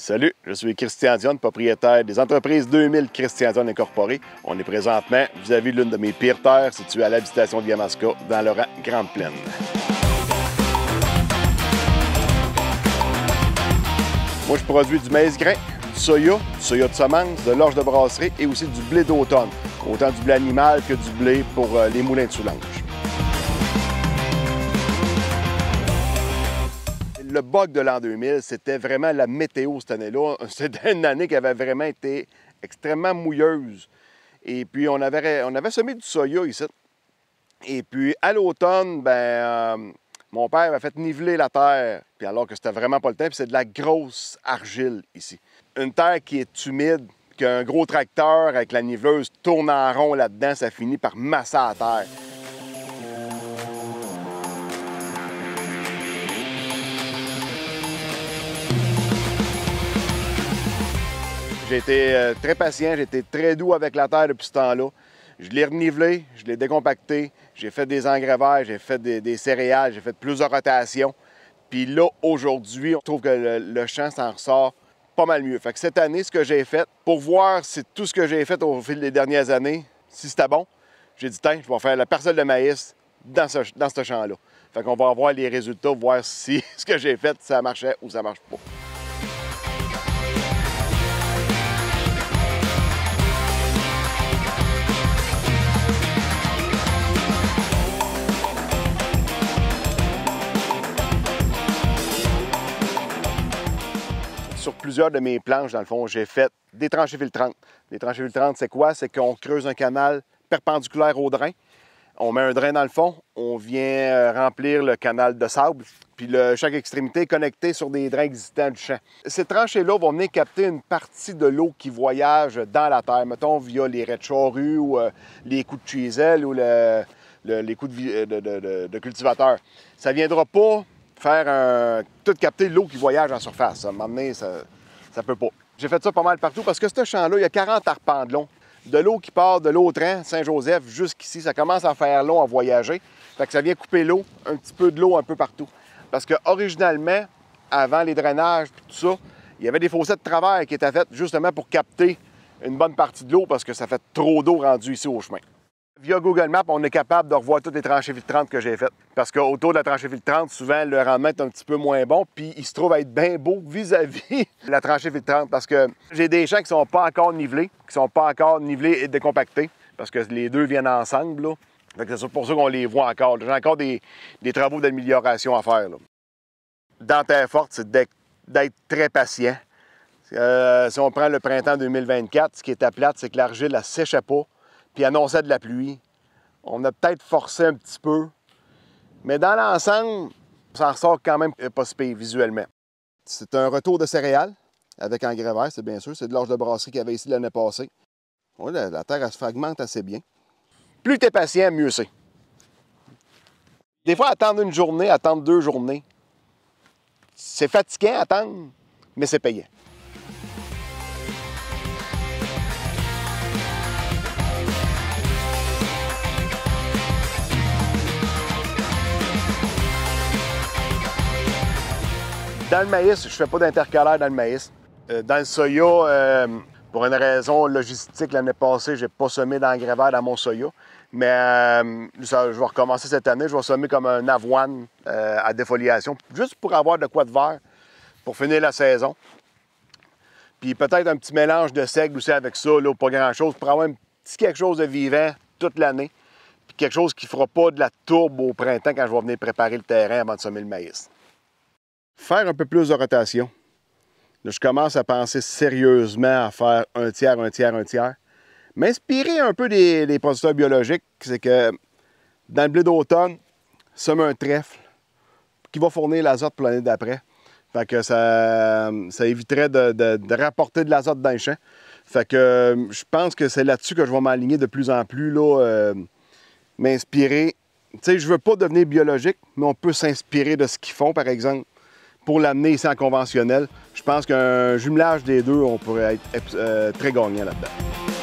Salut, je suis Christian Dionne, propriétaire des entreprises 2000 Christian Dionne Incorporé. On est présentement vis-à-vis de l'une de mes pires terres située à l'habitation de Yamaska, dans le rang Grande Plaine. Moi, je produis du maïs grain, du soya de semence, de l'orge de brasserie et aussi du blé d'automne. Autant du blé animal que du blé pour les moulins de soulange. Le bug de l'an 2000, c'était vraiment la météo cette année-là. C'était une année qui avait vraiment été extrêmement mouilleuse. Et puis, on avait semé du soya ici. Et puis, à l'automne, mon père avait fait niveler la terre. Puis alors que c'était vraiment pas le temps, puis c'est de la grosse argile ici. Une terre qui est humide, qu'un gros tracteur avec la niveleuse tourne en rond là-dedans, ça finit par masser la terre. J'ai été très patient, j'ai été très doux avec la terre depuis ce temps-là. Je l'ai renivelé, je l'ai décompacté, j'ai fait des engrais verts, j'ai fait des céréales, j'ai fait plusieurs rotations. Puis là, aujourd'hui, on trouve que le champ s'en ressort pas mal mieux. Fait que cette année, ce que j'ai fait, pour voir si tout ce que j'ai fait au fil des dernières années, si c'était bon, j'ai dit, tiens, je vais faire la parcelle de maïs dans ce champ-là. Fait qu'on va voir les résultats, voir si ce que j'ai fait, ça marchait ou ça marche pas. Sur plusieurs de mes planches, dans le fond, j'ai fait des tranchées filtrantes. Les tranchées filtrantes, c'est quoi? C'est qu'on creuse un canal perpendiculaire au drain. On met un drain dans le fond, on vient remplir le canal de sable, puis chaque extrémité est connectée sur des drains existants du champ. Ces tranchées-là vont venir capter une partie de l'eau qui voyage dans la terre, mettons via les raies de charrue ou les coups de chisel ou les coups de cultivateur. Ça ne viendra pas faire tout capter l'eau qui voyage en surface. À un moment donné, ça peut pas. J'ai fait ça pas mal partout parce que ce champ-là, il y a 40 arpents de long. De l'eau qui part de l'autre rang, Saint-Joseph, jusqu'ici, ça commence à faire long à voyager. Fait que ça vient couper l'eau, un petit peu de l'eau un peu partout. Parce que originalement, avant les drainages et tout ça, il y avait des fossés de travers qui étaient faits justement pour capter une bonne partie de l'eau parce que ça fait trop d'eau rendue ici au chemin. Via Google Maps, on est capable de revoir toutes les tranchées filtrantes que j'ai faites. Parce qu'autour de la tranchée filtrante, souvent, le rendement est un petit peu moins bon, puis il se trouve à être bien beau vis-à-vis la tranchée filtrante. Parce que j'ai des champs qui ne sont pas encore nivelés, et décompactés, parce que les deux viennent ensemble, là. C'est pour ça qu'on les voit encore. J'ai encore des travaux d'amélioration à faire, là. Dans Terre forte, c'est d'être très patient. Si on prend le printemps 2024, ce qui est à plate, c'est que l'argile, elle ne séchait pas, puis annonçait de la pluie. On a peut-être forcé un petit peu, mais dans l'ensemble, ça en ressort quand même pas si pire visuellement. C'est un retour de céréales avec engrais vert, c'est bien sûr. C'est de l'orge de brasserie qu'il y avait ici l'année passée. Oui, la terre, elle se fragmente assez bien. Plus tu es patient, mieux c'est. Des fois, attendre une journée, attendre 2 journées, c'est fatigant à attendre, mais c'est payant. Dans le maïs, je ne fais pas d'intercalaire dans le maïs. Dans le soya, pour une raison logistique, l'année passée, je n'ai pas semé d'engrais vert dans mon soya. Mais je vais recommencer cette année. Je vais semer comme un avoine à défoliation, juste pour avoir de quoi de vert pour finir la saison. Puis peut-être un petit mélange de seigle aussi avec ça, là, pas grand-chose, pour avoir un petit quelque chose de vivant toute l'année. Puis quelque chose qui ne fera pas de la tourbe au printemps quand je vais venir préparer le terrain avant de semer le maïs. Faire un peu plus de rotation. Là, je commence à penser sérieusement à faire un tiers, un tiers, un tiers. M'inspirer un peu des producteurs biologiques, c'est que dans le blé d'automne, semer un trèfle qui va fournir l'azote pour l'année d'après. Fait que ça éviterait de rapporter de l'azote dans les champs. Fait que je pense que c'est là-dessus que je vais m'aligner de plus en plus, là, m'inspirer. Tu sais, je veux pas devenir biologique, mais on peut s'inspirer de ce qu'ils font, par exemple, pour l'amener ici en conventionnel. Je pense qu'un jumelage des deux, on pourrait être très gagnant là-dedans.